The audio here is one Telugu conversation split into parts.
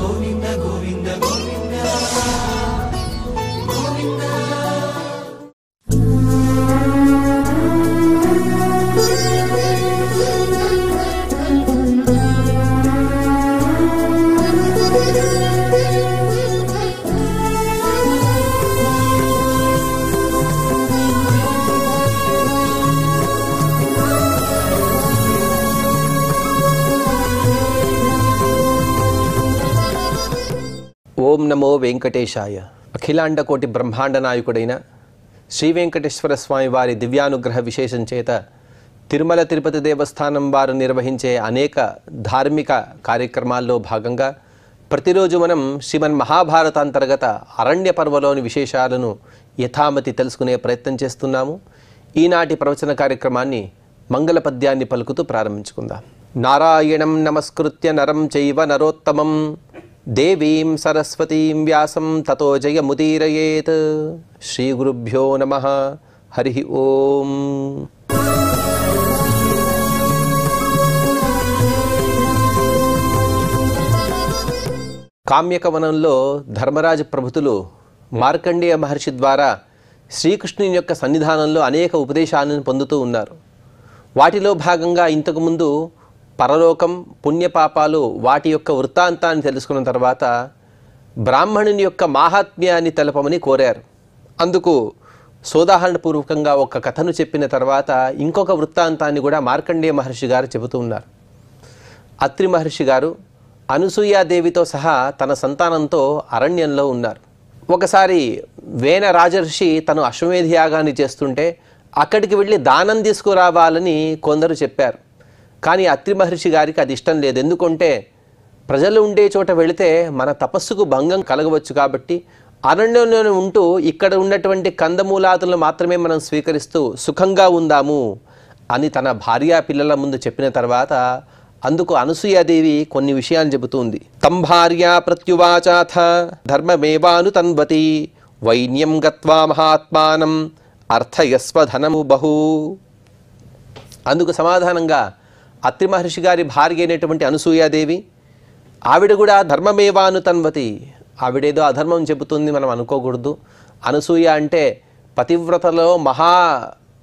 గోవింద గోవింద గోవింద గోవింద. ఓం నమో వెంకటేశాయ. అఖిలాండ కోటి బ్రహ్మాండ నాయకుడైన శ్రీ వెంకటేశ్వర స్వామి వారి దివ్యానుగ్రహ విశేషం చేత తిరుమల తిరుపతి దేవస్థానం వారు నిర్వహించే అనేక ధార్మిక కార్యక్రమాల్లో భాగంగా ప్రతిరోజు మనం శ్రీమన్ మహాభారత అంతర్గత అరణ్య పర్వలోని విశేషాలను యథామతి తెలుసుకునే ప్రయత్నం చేస్తున్నాము. ఈనాటి ప్రవచన కార్యక్రమాన్ని మంగళ పద్యాన్ని పలుకుతూ ప్రారంభించుకుందాం. నారాయణం నమస్కృత్య నరం చైవ నరోత్తమం దేవీం సరస్వతీం వ్యాసం తతో జయముదీరయేత్. శ్రీ గురుభ్యో నమః. హరి ఓం. కామ్యకవనంలో ధర్మరాజు ప్రభుతులు మార్కండేయ మహర్షి ద్వారా శ్రీకృష్ణుని యొక్క సన్నిధానంలో అనేక ఉపదేశాలను పొందుతూ ఉన్నారు. వాటిలో భాగంగా ఇంతకుముందు పరలోకం, పుణ్యపాపాలు వాటి యొక్క వృత్తాంతాన్ని తెలుసుకున్న తర్వాత బ్రాహ్మణుని యొక్క మాహాత్మ్యాన్ని తెలపమని కోరారు. అందుకు సోదాహరణపూర్వకంగా ఒక కథను చెప్పిన తర్వాత ఇంకొక వృత్తాంతాన్ని కూడా మార్కండేయ మహర్షి గారు చెబుతూ ఉన్నారు. అత్రి మహర్షి గారు అనసూయాదేవితో సహా తన సంతానంతో అరణ్యంలో ఉన్నారు. ఒకసారి వేన రాజర్షి తను అశ్వమేధ యాగాన్ని చేస్తుంటే అక్కడికి వెళ్ళి దానం తీసుకురావాలని కొందరు చెప్పారు. కానీ అత్రి మహర్షి గారికి అది ఇష్టం లేదు. ఎందుకంటే ప్రజలు ఉండే చోట వెళితే మన తపస్సుకు భంగం కలగవచ్చు కాబట్టి అరణ్యంలోనే ఉంటూ ఇక్కడ ఉన్నటువంటి కందమూలాదులను మాత్రమే మనం స్వీకరిస్తూ సుఖంగా ఉందాము అని తన భార్యా పిల్లల ముందు చెప్పిన తర్వాత అందుకు అనసూయాదేవి కొన్ని విషయాలు చెబుతుంది. తం భార్యా ప్రత్యువాచాథ ధర్మమేవాను తన్వతి వైన్యం గత్వా మహాత్మానం అర్థయస్వధనము బహు. అందుకు సమాధానంగా అత్రి మహర్షి గారి భార్య అయినటువంటి అనసూయాదేవి ఆవిడ కూడా ధర్మమేవాను తన్వతి, ఆవిడేదో అధర్మం చెబుతుంది మనం అనుకోకూడదు. అనసూయ అంటే పతివ్రతలో మహా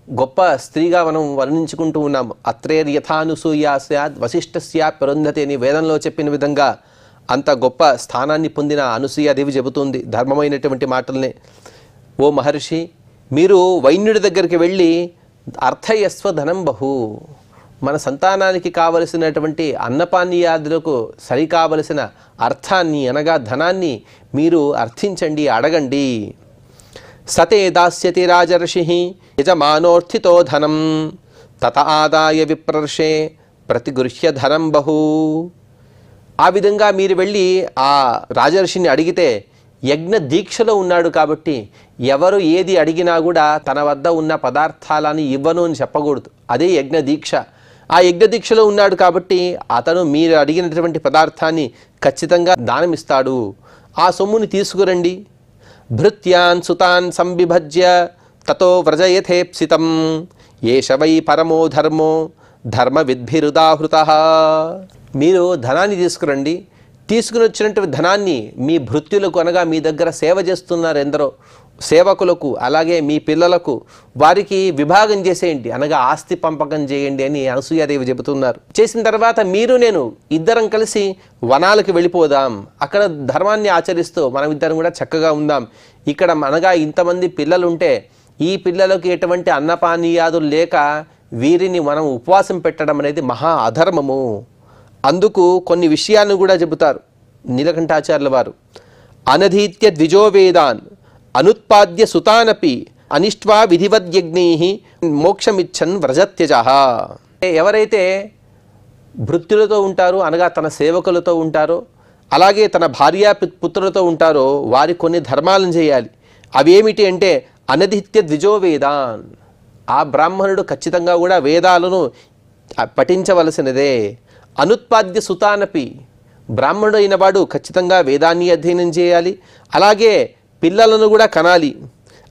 గొప్ప స్త్రీగా మనం వర్ణించుకుంటూ ఉన్నాము. అత్రేర్యథానుసూయ స్యాద్ వశిష్ఠస్యా పరుంధతి అని వేదంలో చెప్పిన విధంగా అంత గొప్ప స్థానాన్ని పొందిన అనసూయాదేవి చెబుతుంది ధర్మమైనటువంటి మాటల్ని. ఓ మహర్షి, మీరు వైన్యుడి దగ్గరికి వెళ్ళి అర్థయస్వ ధనం బహు, మన సంతానానికి కావలసినటువంటి అన్నపానీయాదులకు సరికావలసిన అర్థాన్ని అనగా ధనాన్ని మీరు అర్థించండి, అడగండి. సతే దాస్యతి రాజర్షి యజమానోర్థితో ధనం తత ఆదాయ విప్రర్షే ప్రతిగృహ్య ధనం బహు. ఆ విధంగా మీరు వెళ్ళి ఆ రాజర్షిని అడిగితే యజ్ఞ దీక్షలో ఉన్నాడు కాబట్టి ఎవరు ఏది అడిగినా కూడా తన వద్ద ఉన్న పదార్థాలని ఇవ్వను అని చెప్పకూడదు. అదే యజ్ఞ దీక్ష. ఆ యజ్ఞ దీక్షలో ఉన్నాడు కాబట్టి అతను మీరు అడిగినటువంటి పదార్థాన్ని ఖచ్చితంగా దానమిస్తాడు. ఆ సొమ్ముని తీసుకురండి. భృత్యాన్ సుతాన్ సంవిభజ్య తతో వ్రజయథేప్సితం ఏష వై పరమో ధర్మో ధర్మ విద్భిరుదాహృత. మీరు ధనాన్ని తీసుకురండి. తీసుకుని వచ్చినటువంటి ధనాన్ని మీ భృత్యులకు అనగా మీ దగ్గర సేవ చేస్తున్నారు ఎందరో సేవకులకు, అలాగే మీ పిల్లలకు వారికి విభాగం చేసేయండి అనగా ఆస్తి పంపకం చేయండి అని అనసూయాదేవి చెబుతున్నారు. చేసిన తర్వాత మీరు నేను ఇద్దరం కలిసి వనాలకు వెళ్ళిపోదాం, అక్కడ ధర్మాన్ని ఆచరిస్తూ మనం ఇద్దరం కూడా చక్కగా ఉందాం. ఇక్కడ అనగా ఇంతమంది పిల్లలుంటే ఈ పిల్లలకు ఎటువంటి అన్నపానీయాదులు లేక వీరిని మనం ఉపవాసం పెట్టడం అనేది మహా అధర్మము. అందుకు కొన్ని విషయాలను కూడా చెబుతారు నీలకంఠాచార్యుల వారు. అనధీత్య ద్విజో వేదాన్ అనుత్పాద్య సుతానపి అనిష్ట్వా విధివద్యజ్ఞైః మోక్షమిచ్చన్ వ్రజత్యజః. ఎవరైతే భృత్యులతో ఉంటారో అనగా తన సేవకులతో ఉంటారో అలాగే తన భార్యా పుత్రులతో ఉంటారో వారి కొన్ని ధర్మాలను చేయాలి. అవేమిటి అంటే అనధిత్య ద్విజో వేదాన్, ఆ బ్రాహ్మణుడు ఖచ్చితంగా కూడా వేదాలను పఠించవలసినదే. అనుత్పాద్య సుతానపి, బ్రాహ్మణుడు అయిన వాడు ఖచ్చితంగా వేదాన్ని అధ్యయనం చేయాలి, అలాగే పిల్లలను కూడా కనాలి.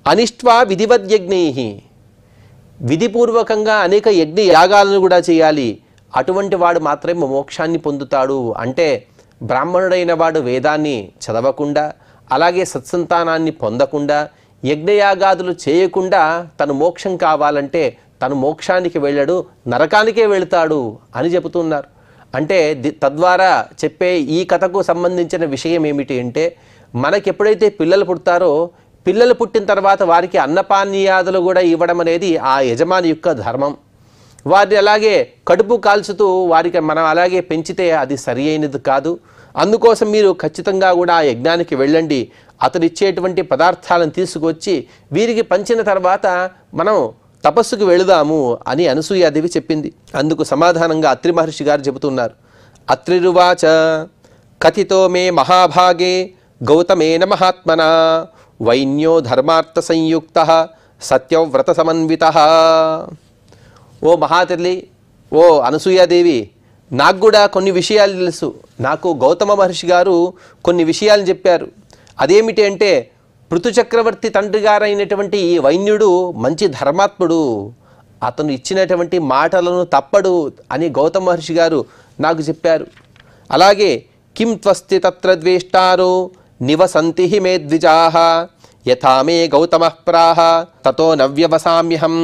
అనిష్ట్వా విధివద్యజ్ఞైః, విధిపూర్వకంగా అనేక యజ్ఞ యాగాలను కూడా చేయాలి. అటువంటి వాడు మాత్రమే మోక్షాన్ని పొందుతాడు. అంటే బ్రాహ్మణుడైన వాడు వేదాన్ని చదవకుండా, అలాగే సత్సంతానాన్ని పొందకుండా, యజ్ఞయాగాదులు చేయకుండా తను మోక్షం కావాలంటే తను మోక్షానికి వెళ్ళడు, నరకానికే వెళతాడు అని చెబుతున్నారు. అంటే తద్వారా చెప్పే ఈ కథకు సంబంధించిన విషయం ఏమిటి అంటే, మనకి ఎప్పుడైతే పిల్లలు పుడతారో, పిల్లలు పుట్టిన తర్వాత వారికి అన్నపానీయాదులు కూడా ఇవ్వడం అనేది ఆ యజమాని యొక్క ధర్మం. వారిని అలాగే కడుపు కాల్చుతూ వారికి మనం అలాగే పెంచితే అది సరి అయినది కాదు. అందుకోసం మీరు ఖచ్చితంగా కూడా ఆ యజ్ఞానికి వెళ్ళండి, అతడు ఇచ్చేటువంటి పదార్థాలను తీసుకొచ్చి వీరికి పంచిన తర్వాత మనం తపస్సుకు వెళుదాము అని అనసూయాదేవి చెప్పింది. అందుకు సమాధానంగా అత్రి మహర్షి గారు చెబుతున్నారు. అత్రిరువాచ కథితో మే మహాభాగే గౌతమేన మహాత్మనా వైన్యో ధర్మార్థ సంయుక్త సత్యవ్రత సమన్విత. ఓ మహాతల్లి, ఓ అనసూయాదేవి, నాకు కూడా కొన్ని విషయాలు తెలుసు. నాకు గౌతమ మహర్షి గారు కొన్ని విషయాలు చెప్పారు. అదేమిటి అంటే, పృథు చక్రవర్తి తండ్రి గారైనటువంటి ఈ వైన్యుడు మంచి ధర్మాత్ముడు, అతను ఇచ్చినటువంటి మాటలను తప్పడు అని గౌతమ మహర్షి గారు నాకు చెప్పారు. అలాగే కిం త్వస్తి తత్ర ద్వేష్టారో నివసంతి మే ద్విజాః యథా మే గౌతమ ప్రాహ తతో నవ్యవసామ్యహం.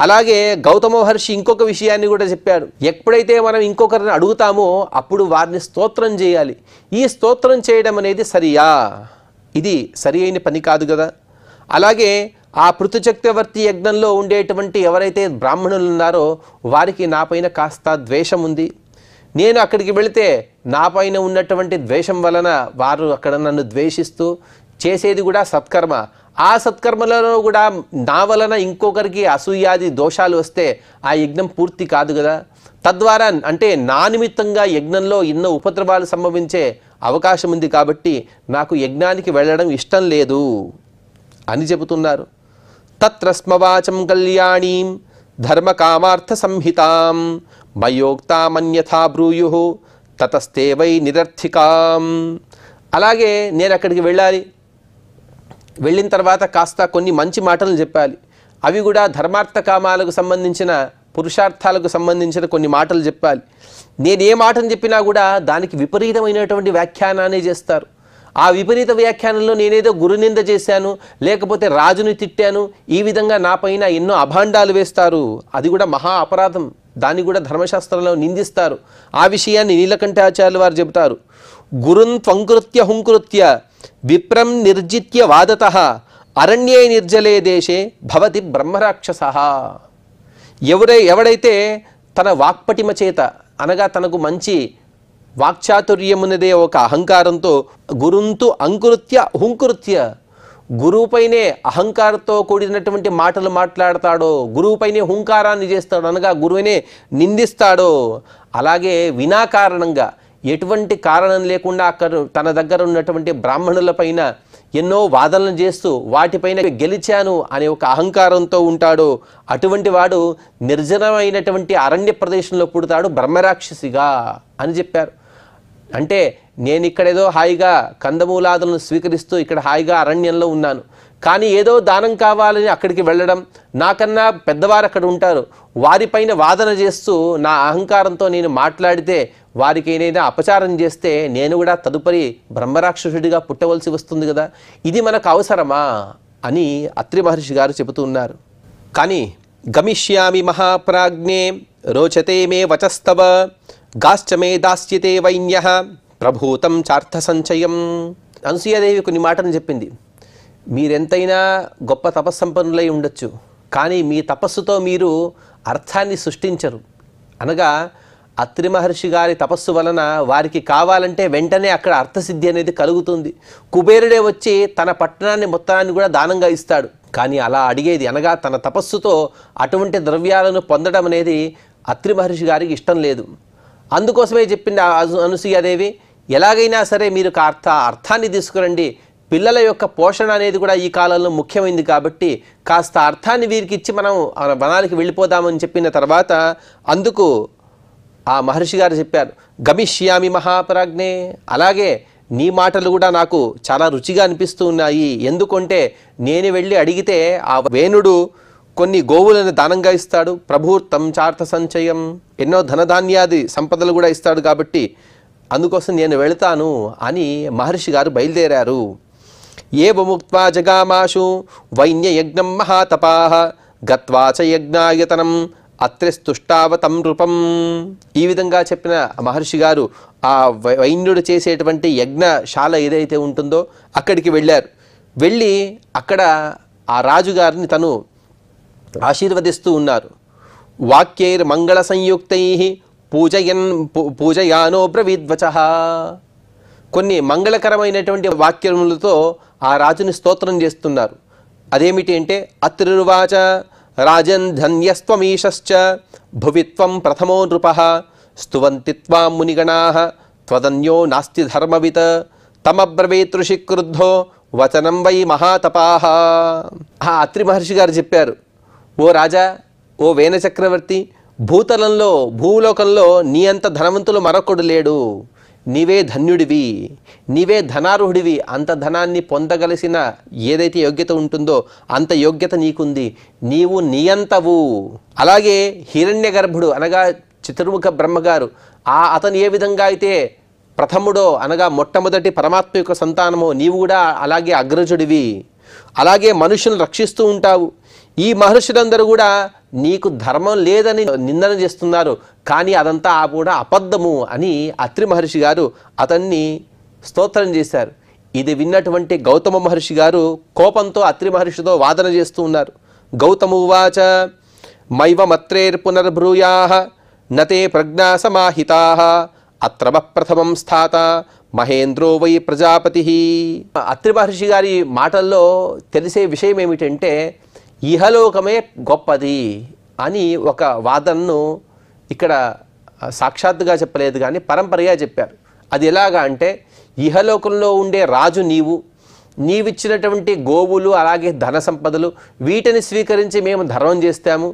అలాగే గౌతమ మహర్షి ఇంకొక విషయాన్ని కూడా చెప్పాడు. ఎప్పుడైతే మనం ఇంకొకరిని అడుగుతామో అప్పుడు వారిని స్తోత్రం చేయాలి. ఈ స్తోత్రం చేయడం అనేది సరియా? ఇది సరి అయిన పని కాదు కదా. అలాగే ఆ పృథు చక్రవర్తి యజ్ఞంలో ఉండేటువంటి ఎవరైతే బ్రాహ్మణులు ఉన్నారో వారికి నాపైన కాస్త ద్వేషం ఉంది. నేను అక్కడికి వెళితే నాపైన ఉన్నటువంటి ద్వేషం వలన వారు అక్కడ నన్ను ద్వేషిస్తూ చేసేది కూడా సత్కర్మ. ఆ సత్కర్మలలో కూడా నా వలన ఇంకొకరికి అసూయాది దోషాలు వస్తే ఆ యజ్ఞం పూర్తి కాదు కదా. తద్వారా అంటే నా నిమిత్తంగా యజ్ఞంలో ఎన్నో ఉపద్రవాలు సంభవించే అవకాశం ఉంది కాబట్టి నాకు యజ్ఞానికి వెళ్ళడం ఇష్టం లేదు అని చెబుతున్నారు. తత్రస్మవాచం కళ్యాణీం ధర్మకామార్థ సంహితాం మయోక్తామన్యథా బ్రూయుః తతస్తే వై నిరర్థికాం. అలాగే నేను అక్కడికి వెళ్ళాలి, వెళ్ళిన తర్వాత కాస్త కొన్ని మంచి మాటలు చెప్పాలి. అవి కూడా ధర్మార్థ కామాలకు సంబంధించిన, పురుషార్థాలకు సంబంధించిన కొన్ని మాటలు చెప్పాలి. నేను ఏ మాటను చెప్పినా కూడా దానికి విపరీతమైనటువంటి వ్యాఖ్యానాన్ని చేస్తారు. ఆ విపరీత వ్యాఖ్యానంలో నేనేదో గురునింద చేశాను, లేకపోతే రాజుని తిట్టాను, ఈ విధంగా నా పైన ఎన్నో అభాండాలు వేస్తారు. అది కూడా మహా అపరాధం. దాన్ని కూడా ధర్మశాస్త్రంలో నిందిస్తారు. ఆ విషయాన్ని నీలకంఠాచార్యులు వారు చెబుతారు. గురున్ త్వంకృత్య హుంకృత్య విప్రం నిర్జిత్య వాదతః అరణ్యే నిర్జలే దేశే భవతి బ్రహ్మరాక్షసః. ఎవడైతే తన వాక్పటిమ చేత, అనగా తనకు మంచి వాక్చాతుర్యమున్నదే ఒక అహంకారంతో గురుంతు అంకృత్య హుంకృత్య, గురువుపైనే అహంకారంతో కూడినటువంటి మాటలు మాట్లాడతాడో, గురువుపైనే హుంకారాన్ని చేస్తాడో, అనగా గురువునే నిందిస్తాడో, అలాగే వినాకారణంగా ఎటువంటి కారణం లేకుండా అక్కడ తన దగ్గర ఉన్నటువంటి బ్రాహ్మణులపైన ఎన్నో వాదనలు చేస్తూ వాటిపైన గెలిచాను అనే ఒక అహంకారంతో ఉంటాడో అటువంటి వాడు నిర్జనమైనటువంటి అరణ్య ప్రదేశంలో పుడతాడు బ్రహ్మరాక్షసిగా అని చెప్పారు. అంటే నేను ఇక్కడేదో హాయిగా కందమూలాదులను స్వీకరిస్తూ ఇక్కడ హాయిగా అరణ్యంలో ఉన్నాను, కానీ ఏదో దానం కావాలని అక్కడికి వెళ్ళడం, నాకన్నా పెద్దవారు అక్కడ ఉంటారు, వారిపైన వాదన చేస్తూ నా అహంకారంతో నేను మాట్లాడితే వారికి ఏదైనా అపచారం చేస్తే నేను కూడా తదుపరి బ్రహ్మరాక్షసుడిగా పుట్టవలసి వస్తుంది కదా. ఇది మనకు అవసరమా అని అత్రి మహర్షి గారు చెబుతూ ఉన్నారు. కానీ గమిష్యామి మహాప్రాజ్ఞే రోచతే మే వచస్తవ గాశ్చమే దాస్యతే వైన్యః ప్రభూతం చార్థ సంచయం. అనసూయాదేవి కొన్ని మాటలు చెప్పింది. మీరెంతైనా గొప్ప తపస్సంపన్నులై ఉండొచ్చు, కానీ మీ తపస్సుతో మీరు అర్థాన్ని సృష్టించరు. అనగా అత్రి మహర్షి గారి తపస్సు వలన వారికి కావాలంటే వెంటనే అక్కడ అర్థసిద్ధి అనేది కలుగుతుంది. కుబేరుడే వచ్చి తన పట్టణాన్ని మొత్తాన్ని కూడా దానంగా ఇస్తాడు. కానీ అలా అడిగేది, అనగా తన తపస్సుతో అటువంటి ద్రవ్యాలను పొందడం అనేది అత్రి మహర్షి గారికి ఇష్టం లేదు. అందుకోసమే చెప్పింది అనసూయాదేవి, ఎలాగైనా సరే మీరు అర్థాన్ని తీసుకురండి, పిల్లల యొక్క పోషణ అనేది కూడా ఈ కాలంలో ముఖ్యమైనది కాబట్టి కాస్త అర్థాన్ని వీరికి ఇచ్చి మనం వనానికి వెళ్ళిపోదామని చెప్పిన తర్వాత అందుకు ఆ మహర్షి గారు చెప్పారు, గమిష్యామి మహాప్రాజ్ఞే, అలాగే నీ మాటలు కూడా నాకు చాలా రుచిగా అనిపిస్తూ ఉన్నాయి. ఎందుకంటే నేను వెళ్ళి అడిగితే ఆ వేణుడు కొన్ని గోవులను దానంగా ఇస్తాడు, ప్రభూర్తం చార్థ సంచయం, ఎన్నో ధనధాన్యాది సంపదలు కూడా ఇస్తాడు. కాబట్టి అందుకోసం నేను వెళతాను అని మహర్షి గారు బయలుదేరారు. ఏవముక్త్వా జగామాశు వైన్యయజ్ఞం మహాతపాః గత్వా చ యజ్ఞాయతనం అత్రిస్తుష్టావతం నృపం. ఈ విధంగా చెప్పిన మహర్షి గారు ఆ వైన్యుడు చేసేటువంటి యజ్ఞశాల ఏదైతే ఉంటుందో అక్కడికి వెళ్ళారు. వెళ్ళి అక్కడ ఆ రాజుగారిని తను ఆశీర్వదిస్తూ ఉన్నారు. వాక్యైర్ మంగళ సంయుక్తైః పూజయానో బ్రవీద్వచః. కొన్ని మంగళకరమైనటువంటి వాక్యములతో ఆ రాజుని స్తోత్రం చేస్తున్నారు. అదేమిటి అంటే అత్రిరువాచ రాజన్ ధన్యస్త్వమీశశ్చ భువిత్వం ప్రథమో నృపః స్తువంతి త్వాం మునిగణాః త్వదన్యో నాస్తి ధర్మవిత్ తమబ్రవీత్ ఋషి క్రుద్ధో వచనం వై మహాతపాః. ఆ అత్రి మహర్షి గారు చెప్పారు, ఓ రాజా, ఓ వేన చక్రవర్తి, భూలోకంలో నీ అంత ధనవంతులు మరొకడు లేడు. నీవే ధన్యుడివి, నీవే ధనార్హుడివి. అంత ధనాన్ని పొందగలిసిన ఏదైతే యోగ్యత ఉంటుందో అంత యోగ్యత నీకుంది. నీవు నియంతవు. అలాగే హిరణ్య గర్భుడు అనగా చతుర్ముఖ బ్రహ్మగారు, అతను ఏ విధంగా అయితే ప్రథముడో అనగా మొట్టమొదటి పరమాత్మ యొక్క సంతానమో నీవు కూడా అలాగే అగ్రజుడివి. అలాగే మనుషులను రక్షిస్తూ ఉంటావు. ఈ మహర్షులందరూ కూడా నీకు ధర్మం లేదని నిందన చేస్తున్నారు, కానీ అదంతా కూడా అబద్ధము అని అత్రి మహర్షి గారు అతన్ని స్తోత్రం చేశారు. ఇది విన్నటువంటి గౌతమ మహర్షి గారు కోపంతో అత్రి మహర్షితో వాదన చేస్తూ ఉన్నారు. గౌతమ ఉవాచ మైవమత్రేర్ పునర్బ్రూయాః నతే ప్రజ్ఞా సమాహితాః అత్ర ప్రథమం స్థాత మహేంద్రో వై ప్రజాపతి. అత్రి మహర్షి గారి మాటల్లో తెలిసే విషయం ఏమిటంటే ఇహలోకమే గొప్పది అని ఒక వాదనను ఇక్కడ సాక్షాత్తుగా చెప్పలేదు కానీ పరంపరగా చెప్పారు. అది ఎలాగా అంటే ఇహలోకంలో ఉండే రాజు నీవిచ్చినటువంటి గోవులు అలాగే ధన సంపదలు వీటిని స్వీకరించి మేము ధర్మం చేస్తాము.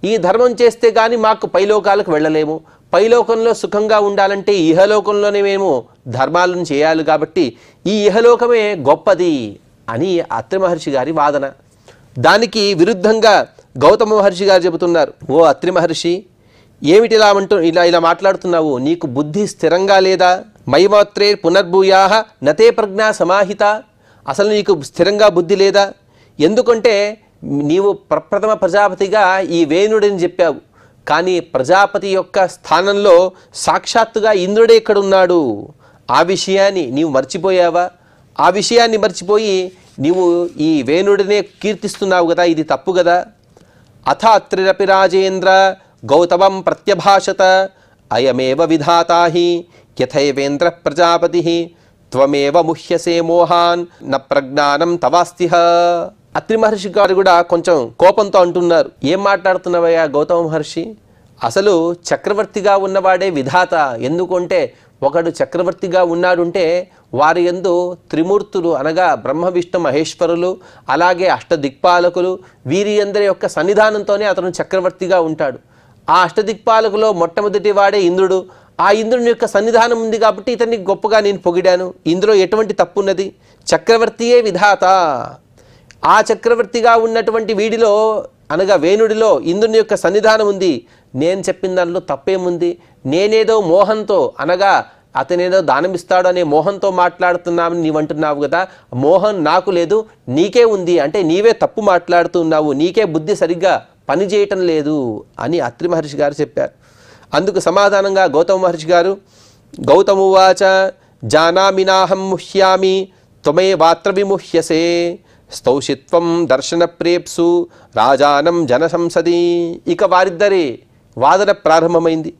ఈ ధర్మం చేస్తే కానీ మాకు పైలోకాలకు వెళ్ళలేము. పైలోకంలో సుఖంగా ఉండాలంటే ఇహలోకంలోనే మేము ధర్మాలను చేయాలి. కాబట్టి ఈ ఇహలోకమే గొప్పది అని అత్రి మహర్షి గారి వాదన. దానికి విరుద్ధంగా గౌతమ మహర్షి గారు చెబుతున్నారు, ఓ అత్రి మహర్షి, ఏమిటి ఇలా మాట్లాడుతున్నావు? నీకు బుద్ధి స్థిరంగా లేదా? మైమాత్రే పునర్భూయాః నతే ప్రజ్ఞా సమాహిత. అసలు నీకు స్థిరంగా బుద్ధి లేదా? ఎందుకంటే నీవు ప్రప్రథమ ప్రజాపతిగా ఈ వేణుడిని చెప్పావు, కానీ ప్రజాపతి యొక్క స్థానంలో సాక్షాత్తుగా ఇంద్రుడే ఇక్కడున్నాడు. ఆ విషయాన్ని నీవు మర్చిపోయావా? ఆ విషయాన్ని మర్చిపోయి నీవు ఈ వేణుడినే కీర్తిస్తున్నావు కదా, ఇది తప్పు కదా. అథ అత్రిరపి రాజేంద్ర గౌతమం ప్రత్యభాషత అయమేవ విధాతా హి యథైవేంద్ర ప్రజాపతి త్వమేవ ముహ్యసే మోహాన్ న ప్రజ్ఞానం తవాస్తిహ. అత్రి మహర్షి గారు కూడా కొంచెం కోపంతో అంటున్నారు, ఏం మాట్లాడుతున్నావయ్యా గౌతమ మహర్షి? అసలు చక్రవర్తిగా ఉన్నవాడే విధాత. ఎందుకంటే ఒకడు చక్రవర్తిగా ఉన్నాడుంటే వారి యందు త్రిమూర్తులు అనగా బ్రహ్మ విష్ణు మహేశ్వరులు అలాగే అష్టదిక్పాలకులు వీరి అందరి యొక్క సన్నిధానంతోనే అతను చక్రవర్తిగా ఉంటాడు. ఆ అష్టదిక్పాలకులో మొట్టమొదటి వాడే ఇంద్రుడు. ఆ ఇంద్రుని యొక్క సన్నిధానం ఉంది కాబట్టి ఇతన్ని గొప్పగా నేను పొగిడాను. ఇందులో ఎటువంటి తప్పు ఉన్నది? చక్రవర్తియే విధాత. ఆ చక్రవర్తిగా ఉన్నటువంటి వీడిలో అనగా వేణుడిలో ఇంద్రుని యొక్క సన్నిధానం ఉంది. నేను చెప్పిన దానిలో తప్పేముంది? నేనేదో మోహంతో అనగా అతనేదో దానమిస్తాడు అనే మోహంతో మాట్లాడుతున్నామని నీవంటున్నావు కదా. మోహం నాకు లేదు, నీకే ఉంది. అంటే నీవే తప్పు మాట్లాడుతున్నావు, నీకే బుద్ధి సరిగ్గా పనిచేయటం లేదు అని అత్రి మహర్షి గారు చెప్పారు. అందుకు సమాధానంగా గౌతమ మహర్షి గారు, గౌతమువాచ జానామినాహం ముహ్యామి త్వమేవాత్ర విముహ్యసే స్తౌషిత్వం దర్శన ప్రేప్సు రాజానం జనసంసది. ఇక వారిద్దరి వాదన ప్రారంభమైంది.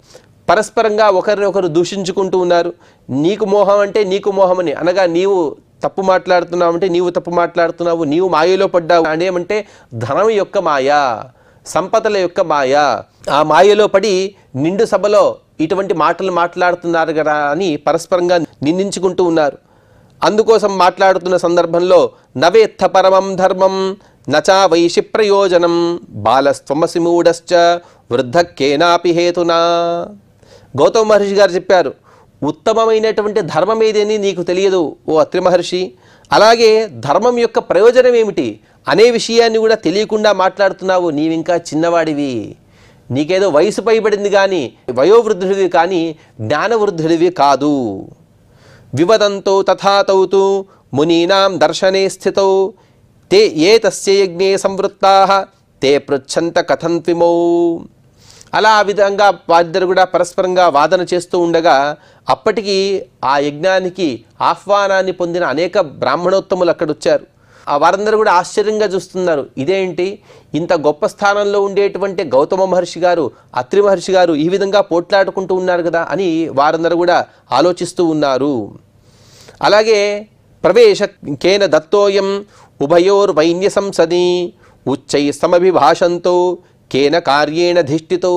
పరస్పరంగా ఒకరినొకరు దూషించుకుంటూ ఉన్నారు. నీకు మోహం అంటే నీకు మోహమని అనగా నీవు తప్పు మాట్లాడుతున్నావు అంటే నీవు తప్పు మాట్లాడుతున్నావు, నీవు మాయలో పడ్డావు అనేమంటే ధనం యొక్క మాయ, సంపదల యొక్క మాయ. ఆ మాయలో పడి నిండు సభలో ఇటువంటి మాటలు మాట్లాడుతున్నారు కదా అని పరస్పరంగా నిందించుకుంటూ ఉన్నారు. అందుకోసం మాట్లాడుతున్న సందర్భంలో నవేత్థ పరమం ధర్మం నచా వైషి ప్రయోజనం బాలస్త్వమసి మూఢశ్చ వృద్ధకేనాపి హేతునా. గౌతమ మహర్షి గారు చెప్పారు, ఉత్తమమైనటువంటి ధర్మం ఏదని నీకు తెలియదు ఓ అత్రి మహర్షి. అలాగే ధర్మం యొక్క ప్రయోజనం ఏమిటి అనే విషయాన్ని కూడా తెలియకుండా మాట్లాడుతున్నావు. నీవింకా చిన్నవాడివి. నీకేదో వయసు పైబడింది కానీ వయోవృద్ధుడివి కానీ జ్ఞానవృద్ధుడివి కాదు. వివదంతో తథాతౌతు మునీనాం దర్శనే స్థితౌ తే ఏ తస్య యజ్ఞే సంవృత్తాః తే పృచ్ఛంత కథం త్విమౌ. అలా ఆ విధంగా వారిద్దరు కూడా పరస్పరంగా వాదన చేస్తూ ఉండగా అప్పటికి ఆ యజ్ఞానికి ఆహ్వానాన్ని పొందిన అనేక బ్రాహ్మణోత్తములు అక్కడ వచ్చారు. ఆ వారందరూ కూడా ఆశ్చర్యంగా చూస్తున్నారు. ఇదేంటి, ఇంత గొప్ప స్థానంలో ఉండేటువంటి గౌతమ మహర్షి గారు, అత్రి మహర్షి గారు ఈ విధంగా పోట్లాడుకుంటూ ఉన్నారు కదా అని వారందరూ కూడా ఆలోచిస్తూ ఉన్నారు. అలాగే ప్రవేశ కేన దత్తోయం ఉభయోర్వైన్య సంసది ఉచ్చై సమభిభాషంతో కేన కార్యేణ ధిష్ఠితో.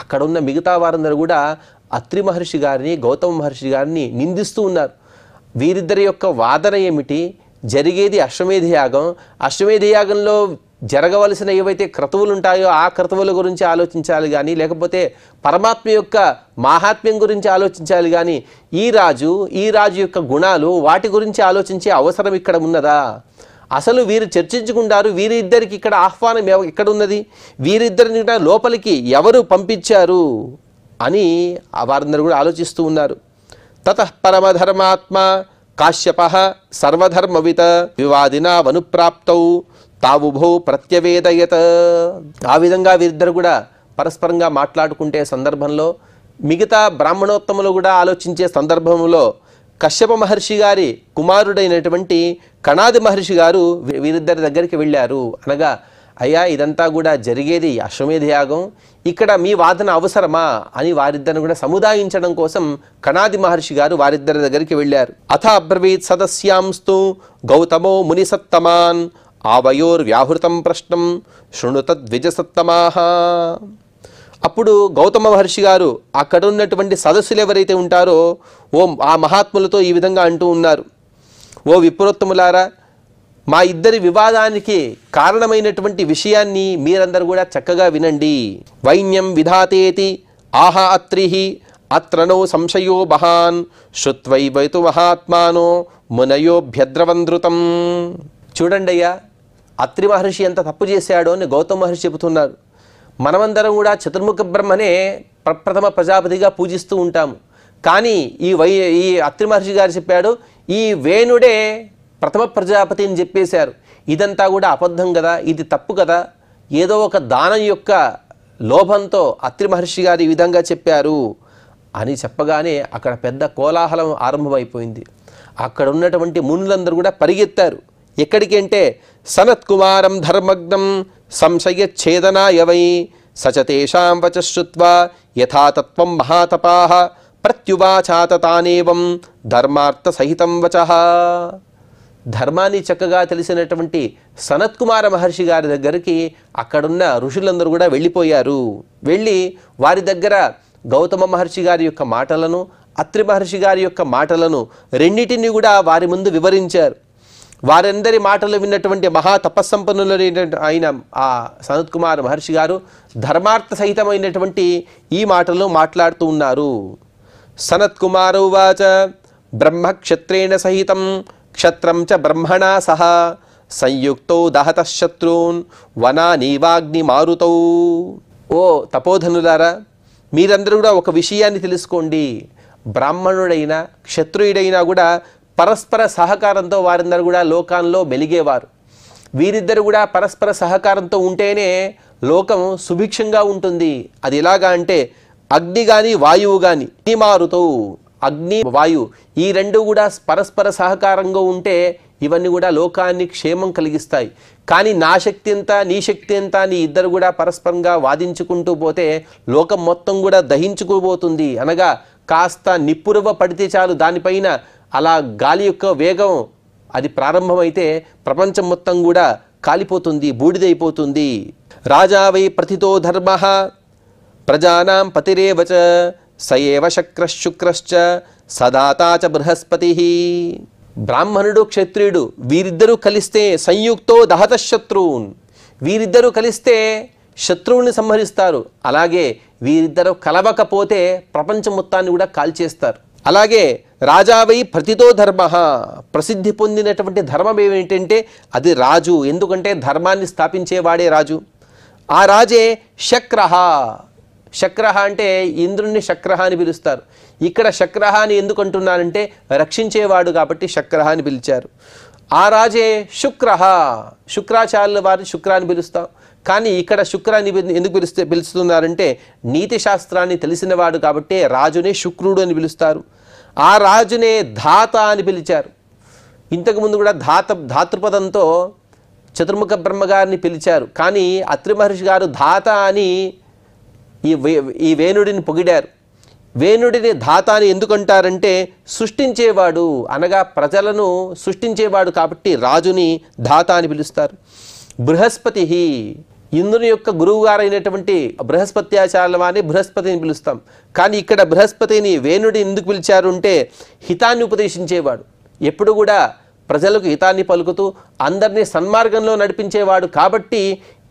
అక్కడ ఉన్న మిగతా వారందరూ కూడా అత్రి మహర్షి గారిని, గౌతమ మహర్షి గారిని నిందిస్తూ ఉన్నారు. వీరిద్దరి యొక్క వాదన ఏమిటి? జరిగేది అశ్వమేధ యాగం. అశ్వమేధ యాగంలో జరగవలసిన ఏవైతే క్రతువులు ఉంటాయో ఆ క్రతువుల గురించి ఆలోచించాలి కానీ, లేకపోతే పరమాత్మ యొక్క మాహాత్మ్యం గురించి ఆలోచించాలి కానీ, ఈ రాజు యొక్క గుణాలు వాటి గురించి ఆలోచించే అవసరం ఇక్కడ ఉన్నదా? అసలు వీరు చర్చించుకుంటారు. వీరిద్దరికి ఇక్కడ ఆహ్వానం ఎక్కడ ఉన్నది? వీరిద్దరిని లోపలికి ఎవరు పంపించారు అని వారందరూ కూడా ఆలోచిస్తూ ఉన్నారు. తతః పరమధర్మాత్మ కాశ్యపః సర్వధర్మవిత వివాదినా వనుప్రాప్తౌ తావుభౌ ప్రత్యవేదయత. ఆ విధంగా వీరిద్దరు కూడా పరస్పరంగా మాట్లాడుకుంటే సందర్భంలో, మిగతా బ్రాహ్మణోత్తములు కూడా ఆలోచించే సందర్భంలో కశ్యప మహర్షి గారి కుమారుడైనటువంటి కణాది మహర్షి గారు వీరిద్దరి దగ్గరికి వెళ్ళారు. అనగా, అయ్యా ఇదంతా కూడా జరిగేది అశ్వమేధ యాగం, ఇక్కడ మీ వాదన అవసరమా అని వారిద్దరిని కూడా సముదాయించడం కోసం కణాది మహర్షి గారు వారిద్దరి దగ్గరికి వెళ్ళారు. అథ అబ్రవీత్ సదస్యాంస్తు గౌతమో మునిసత్తమాన్ ఆవయోర్ వ్యాహృతం ప్రశ్నం శృణుతద్విజసత్తమాహ. అప్పుడు గౌతమ మహర్షి గారు అక్కడ ఉన్నటువంటి సదస్సులు ఎవరైతే ఉంటారో ఆ మహాత్ములతో ఈ విధంగా అంటూ ఉన్నారు. ఓ విప్రోత్తములారా, మా ఇద్దరి వివాదానికి కారణమైనటువంటి విషయాన్ని మీరందరూ కూడా చక్కగా వినండి. వైన్యం విధాతేతి ఆహా అత్రిహి అత్రనో సంశయో బహాన్ శ్రుత్వైవైతు మహాత్మానో మునయోభ్యద్రవంధృతం. చూడండి అయ్యా, అత్రి మహర్షి ఎంత తప్పు చేశాడో అని గౌతమ మహర్షి చెబుతున్నారు. మనమందరం కూడా చతుర్ముఖ బ్రహ్మనే ప్రప్రథమ ప్రజాపతిగా పూజిస్తూ ఉంటాము. కానీ ఈ అత్రి మహర్షి గారు చెప్పాడు, ఈ వేణుడే ప్రథమ ప్రజాపతి అని చెప్పేశారు. ఇదంతా కూడా అబద్ధం కదా, ఇది తప్పు కదా. ఏదో ఒక దానం యొక్క లోభంతో అత్రి మహర్షి గారు ఈ విధంగా చెప్పారు అని చెప్పగానే అక్కడ పెద్ద కోలాహలం ఆరంభమైపోయింది. అక్కడ ఉన్నటువంటి మునులందరూ కూడా పరిగెత్తారు. ఎక్కడికి అంటే, సనత్కుమారం ధర్మగ్నం సంశయచ్ఛేదనాయ వై సచతేషాం వచశ్రుత్వా యథాతత్వం మహాతపాః ప్రత్యువాచాతానేవం ధర్మార్థ సహితం వచః. ధర్మాన్ని చక్కగా తెలిసినటువంటి సనత్కుమార మహర్షి గారి దగ్గరికి అక్కడున్న ఋషులందరూ కూడా వెళ్ళిపోయారు. వెళ్ళి వారి దగ్గర గౌతమ మహర్షి గారి యొక్క మాటలను, అత్రి మహర్షి గారి యొక్క మాటలను రెండింటినీ కూడా వారి ముందు వివరించారు. వారందరి మాటలు విన్నటువంటి మహా తపస్సంపన్నులు అయిన ఆ సనత్కుమార మహర్షి గారు ధర్మార్థ సహితమైనటువంటి ఈ మాటలను మాట్లాడుతూ ఉన్నారు. సనత్కుమారోవాచ బ్రహ్మక్షత్రేణ సహితం క్షత్రం చ బ్రహ్మణా సహ సంయుక్తో దహత శత్రూన్ వనానీవాగ్ని మారుతౌ. ఓ తపోధనులారా, మీరందరూ కూడా ఒక విషయాన్ని తెలుసుకోండి. బ్రాహ్మణుడైనా క్షత్రియుడైనా కూడా పరస్పర సహకారంతో వారందరూ కూడా లోకాల్లో మెలిగేవారు. వీరిద్దరు కూడా పరస్పర సహకారంతో ఉంటేనే లోకం సుభిక్షంగా ఉంటుంది. అది ఎలాగా అంటే, అగ్ని కానీ వాయువు కానీ మారుతూ, అగ్ని వాయు ఈ రెండు కూడా పరస్పర సహకారంగా ఉంటే ఇవన్నీ కూడా లోకాన్ని క్షేమం కలిగిస్తాయి. కానీ నా శక్తి ఎంత, నీ శక్తి ఎంత అని ఇద్దరు కూడా పరస్పరంగా వాదించుకుంటూ పోతే లోకం మొత్తం కూడా దహించుకుపోతుంది. అనగా కాస్త నిప్పురవ పడితే చాలు, దానిపైన అలా గాలి యొక్క వేగం అది ప్రారంభమైతే ప్రపంచం మొత్తం కూడా కాలిపోతుంది, బూడిదైపోతుంది. రాజా వై ప్రథితో ధర్మః ప్రజానాం పతిరేవచ సయేవ శక్రశుక్రశ్చ సదాతా చ బృహస్పతి. బ్రాహ్మణుడు క్షత్రియుడు వీరిద్దరూ కలిస్తే సంయుక్తో దహత శత్రువున్, వీరిద్దరూ కలిస్తే శత్రువుని సంహరిస్తారు. అలాగే వీరిద్దరూ కలవకపోతే ప్రపంచం మొత్తాన్ని కూడా కాల్చేస్తారు. అలాగే రాజావై ప్రతితో ధర్మ, ప్రసిద్ధి పొందినటువంటి ధర్మం ఏమిటంటే అది రాజు. ఎందుకంటే ధర్మాన్ని స్థాపించేవాడే రాజు. ఆ రాజే శక్రహ. శక్రహ అంటే ఇంద్రుణ్ణి శక్రహ అని పిలుస్తారు. ఇక్కడ శక్రహ అని ఎందుకు అంటున్నారంటే రక్షించేవాడు కాబట్టి శక్రహ అని పిలిచారు. ఆ రాజే శుక్రహ. శుక్రాచార్యుల వారిని శుక్ర అని పిలుస్తాం. కానీ ఇక్కడ శుక్ర అని ఎందుకు పిలుస్తున్నారంటే నీతి శాస్త్రాన్ని తెలిసినవాడు కాబట్టి రాజునే శుక్రుడు అని పిలుస్తారు. ఆ రాజునే ధాత అని పిలిచారు. ఇంతకుముందు కూడా ధాతృపదంతో చతుర్ముఖ బ్రహ్మగారిని పిలిచారు. కానీ అత్రి మహర్షి గారు ధాత అని ఈ వేణుడిని పొగిడారు. వేణుడిని ధాత అని ఎందుకంటారంటే సృష్టించేవాడు అనగా ప్రజలను సృష్టించేవాడు కాబట్టి రాజుని ధాత అని పిలుస్తారు. బృహస్పతి, ఇంద్రుని యొక్క గురువు గారైనటువంటి బృహస్పత్యాచార్యుల వారిని బృహస్పతిని పిలుస్తాం. కానీ ఇక్కడ బృహస్పతిని వేణుడిని ఎందుకు పిలిచారు అంటే హితాన్ని ఉపదేశించేవాడు. ఎప్పుడు కూడా ప్రజలకు హితాన్ని పలుకుతూ అందరినీ సన్మార్గంలో నడిపించేవాడు కాబట్టి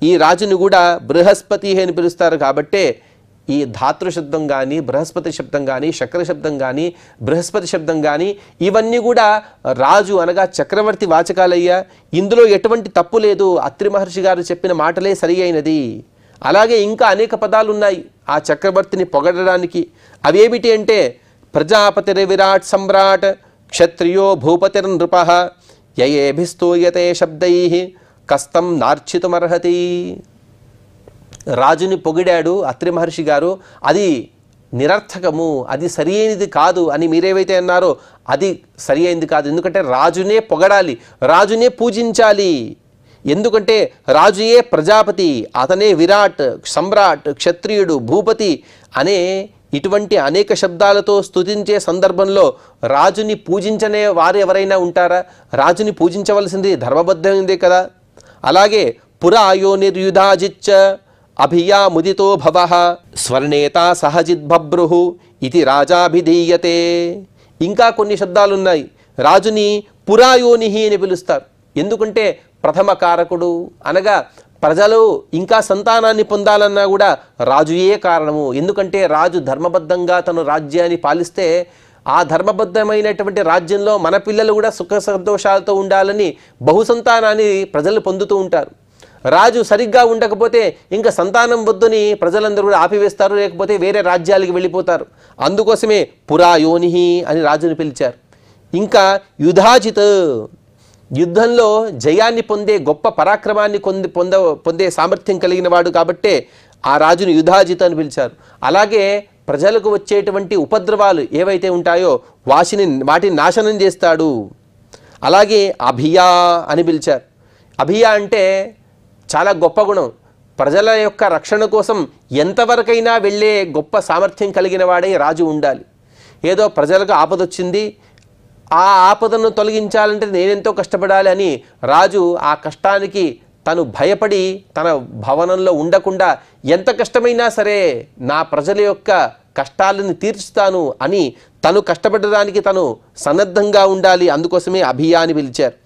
ఈ రాజుని కూడా బృహస్పతి అని పిలుస్తారు. కాబట్టే ఈ ధాతృ శబ్దం కానీ బృహస్పతి శబ్దం కానీ శక్ర శబ్దం కానీ బృహస్పతి శబ్దం కానీ ఇవన్నీ కూడా రాజు అనగా చక్రవర్తి వాచకాలయ్యా. ఇందులో ఎటువంటి తప్పు లేదు. అత్రి మహర్షి గారు చెప్పిన మాటలే సరి అయినది. అలాగే ఇంకా అనేక పదాలు ఉన్నాయి ఆ చక్రవర్తిని పొగడడానికి. అవేమిటి అంటే ప్రజాపతిర్ విరాట్ సమ్రాట్, క్షత్రియో భూపతిర్ నృపః, యయేభిస్తూయతే శబ్దైః కస్తం నార్చితుమర్హతి. రాజుని పొగిడాడు అత్రి మహర్షి గారు. అది నిరర్థకము, అది సరి అయినది కాదు అని మీరేవైతే అన్నారో అది సరి అయింది కాదు. ఎందుకంటే రాజునే పొగడాలి, రాజునే పూజించాలి. ఎందుకంటే రాజుయే ప్రజాపతి, అతనే విరాట్, సమ్రాట్, క్షత్రియుడు, భూపతి అనే ఇటువంటి అనేక శబ్దాలతో స్తుతించే సందర్భంలో రాజుని పూజించనే వారు ఎవరైనా ఉంటారా? రాజుని పూజించవలసింది ధర్మబద్ధమైందే కదా. అలాగే పురాయో నిర్యుధాజిచ్చ అభియా ముదితో భవః స్వర్ణేతా సహజిద్భ్రుః ఇది రాజాభిధీయతే. ఇంకా కొన్ని శబ్దాలున్నాయి. రాజుని పురాయోనిహి అని పిలుస్తారు. ఎందుకంటే ప్రథమ కారకుడు అనగా ప్రజలు ఇంకా సంతానాన్ని పొందాలన్నా కూడా రాజుయే కారణము. ఎందుకంటే రాజు ధర్మబద్ధంగా తన రాజ్యాన్ని పాలిస్తే ఆ ధర్మబద్ధమైనటువంటి రాజ్యంలో మన పిల్లలు కూడా సుఖ సంతోషాలతో ఉండాలని బహుసంతానాన్ని ప్రజలు పొందుతూ ఉంటారు. రాజు సరిగ్గా ఉండకపోతే ఇంకా సంతానం వద్దని ప్రజలందరూ కూడా ఆపివేస్తారు, లేకపోతే వేరే రాజ్యాలకు వెళ్ళిపోతారు. అందుకోసమే పురాయోనిహి అని రాజుని పిలిచారు. ఇంకా యుధాజిత్, యుద్ధంలో జయాన్ని పొందే గొప్ప పరాక్రమాన్ని పొందే సామర్థ్యం కలిగిన వాడు కాబట్టే ఆ రాజుని యుధాజిత్ అని పిలిచారు. అలాగే ప్రజలకు వచ్చేటువంటి ఉపద్రవాలు ఏవైతే ఉంటాయో వాటిని నాశనం చేస్తాడు. అలాగే అభియా అని పిలిచారు. అభియా అంటే చాలా గొప్ప గుణం. ప్రజల యొక్క రక్షణ కోసం ఎంతవరకైనా వెళ్ళే గొప్ప సామర్థ్యం కలిగిన వాడే రాజు ఉండాలి. ఏదో ప్రజలకు ఆపదొచ్చింది, ఆ ఆపదను తొలగించాలంటే నేనెంతో కష్టపడాలి అని రాజు ఆ కష్టానికి తను భయపడి తన భవనంలో ఉండకుండా ఎంత కష్టమైనా సరే నా ప్రజల యొక్క కష్టాలను తీర్చుతాను అని తను కష్టపడడానికి తను సన్నద్ధంగా ఉండాలి. అందుకోసమే అభియా అని పిలిచారు.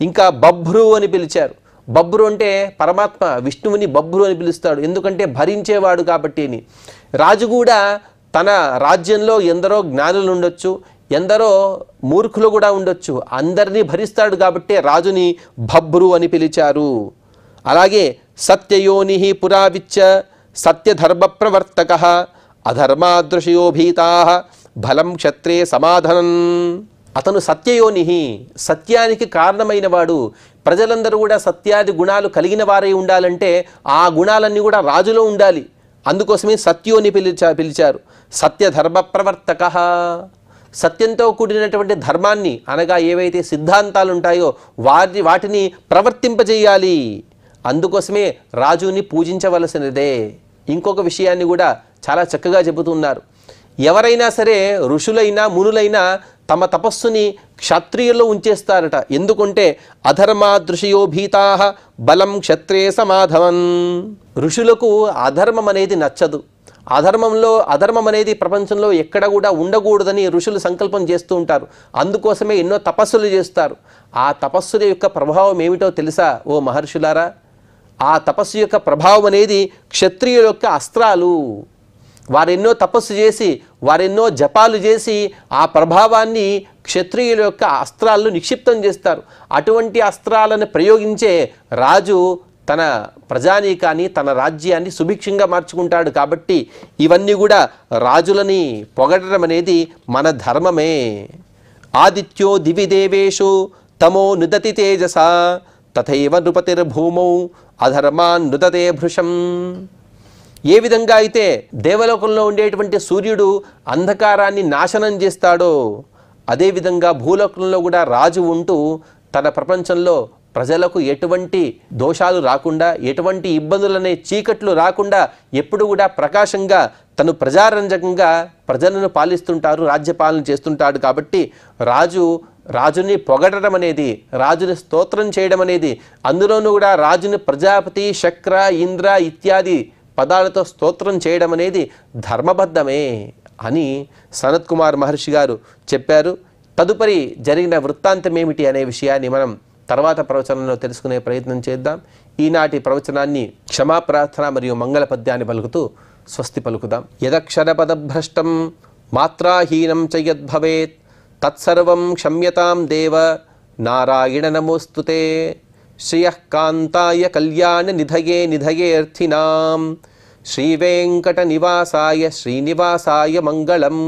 ఇంకా బభ్రు అని పిలిచారు. బభ్రు అంటే పరమాత్మ విష్ణువుని బభ్రు అని పిలుస్తాడు. ఎందుకంటే భరించేవాడు కాబట్టి అని. రాజు కూడా తన రాజ్యంలో ఎందరో జ్ఞానులు ఉండొచ్చు, ఎందరో మూర్ఖులు కూడా ఉండొచ్చు, అందరినీ భరిస్తాడు కాబట్టి రాజుని బభ్రు అని పిలిచారు. అలాగే సత్యయోని పురావిచ్చ సత్యధర్మ ప్రవర్తక అధర్మాదృశయో భీతా బలం క్షత్రే సమాధనం. అతను సత్యయోని, సత్యానికి కారణమైన వాడు. ప్రజలందరూ కూడా సత్యాది గుణాలు కలిగిన వారై ఉండాలంటే ఆ గుణాలన్నీ కూడా రాజులో ఉండాలి. అందుకోసమే సత్యోని పిలిచారు. సత్యధర్మ ప్రవర్తక, సత్యంతో కూడినటువంటి ధర్మాన్ని అనగా ఏవైతే సిద్ధాంతాలు ఉంటాయో వాటిని ప్రవర్తింపజేయాలి. అందుకోసమే రాజుని పూజించవలసినదే. ఇంకొక విషయాన్ని కూడా చాలా చక్కగా చెబుతున్నారు. ఎవరైనా సరే ఋషులైనా మునులైనా తమ తపస్సుని క్షత్రియుల్లో ఉంచేస్తారట. ఎందుకంటే అధర్మాదృశయో భీతా బలం క్షత్రే సమాధవన్. ఋషులకు అధర్మం అనేది నచ్చదు. అధర్మం అనేది ప్రపంచంలో ఎక్కడ కూడా ఉండకూడదని ఋషులు సంకల్పం చేస్తూ ఉంటారు. అందుకోసమే ఎన్నో తపస్సులు చేస్తారు. ఆ తపస్సుల యొక్క ప్రభావం ఏమిటో తెలుసా ఓ మహర్షులారా? ఆ తపస్సు యొక్క ప్రభావం అనేది క్షత్రియుల యొక్క అస్త్రాలు. వారెన్నో తపస్సు చేసి వారెన్నో జపాలు చేసి ఆ ప్రభావాన్ని క్షత్రియుల యొక్క అస్త్రాలను నిక్షిప్తం చేస్తారు. అటువంటి అస్త్రాలను ప్రయోగించే రాజు తన ప్రజానీకాన్ని తన రాజ్యాన్ని సుభిక్షంగా మార్చుకుంటాడు. కాబట్టి ఇవన్నీ కూడా రాజులని పొగడడం అనేది మన ధర్మమే. ఆదిత్యో దివి దేవేషు తమో నుదతి తేజస తథైవ నృపతిర్భూమౌ అధర్మాన్ నుదతే భృశం. ఏ విధంగా అయితే దేవలోకంలో ఉండేటువంటి సూర్యుడు అంధకారాన్ని నాశనం చేస్తాడో అదేవిధంగా భూలోకంలో కూడా రాజు ఉంటూ తన ప్రపంచంలో ప్రజలకు ఎటువంటి దోషాలు రాకుండా, ఎటువంటి ఇబ్బందులనే చీకట్లు రాకుండా ఎప్పుడు కూడా ప్రకాశంగా తను ప్రజారంజకంగా ప్రజలను పాలిస్తుంటారు, రాజ్యపాలన చేస్తుంటాడు. కాబట్టి రాజుని పొగడడం అనేది, రాజుని స్తోత్రం చేయడం అనేది, అందులోనూ కూడా రాజుని ప్రజాపతి, శక్ర, ఇంద్ర ఇత్యాది పదాలతో స్తోత్రం చేయడం అనేది ధర్మబద్ధమే అని సనత్ కుమార్ మహర్షి గారు చెప్పారు. తదుపరి జరిగిన వృత్తాంతం ఏమిటి అనే విషయాన్ని మనం తర్వాత ప్రవచనంలో తెలుసుకునే ప్రయత్నం చేద్దాం. ఈనాటి ప్రవచనాన్ని క్షమాప్రార్థన మరియు మంగళ పద్యాన్ని పలుకుతూ స్వస్తి పలుకుదాం. యదక్షరపదభ్రష్టం మాత్రాహీనం చ యద్భవేత్ తత్సర్వం క్షమ్యతాం దేవ నారాయణ నమోస్తుతే. శ్రియః కాంతాయ కళ్యాణ నిధయే నిధయేర్థినాం శ్రీవేంకట నివాసాయ శ్రీనివాసాయ మంగళం.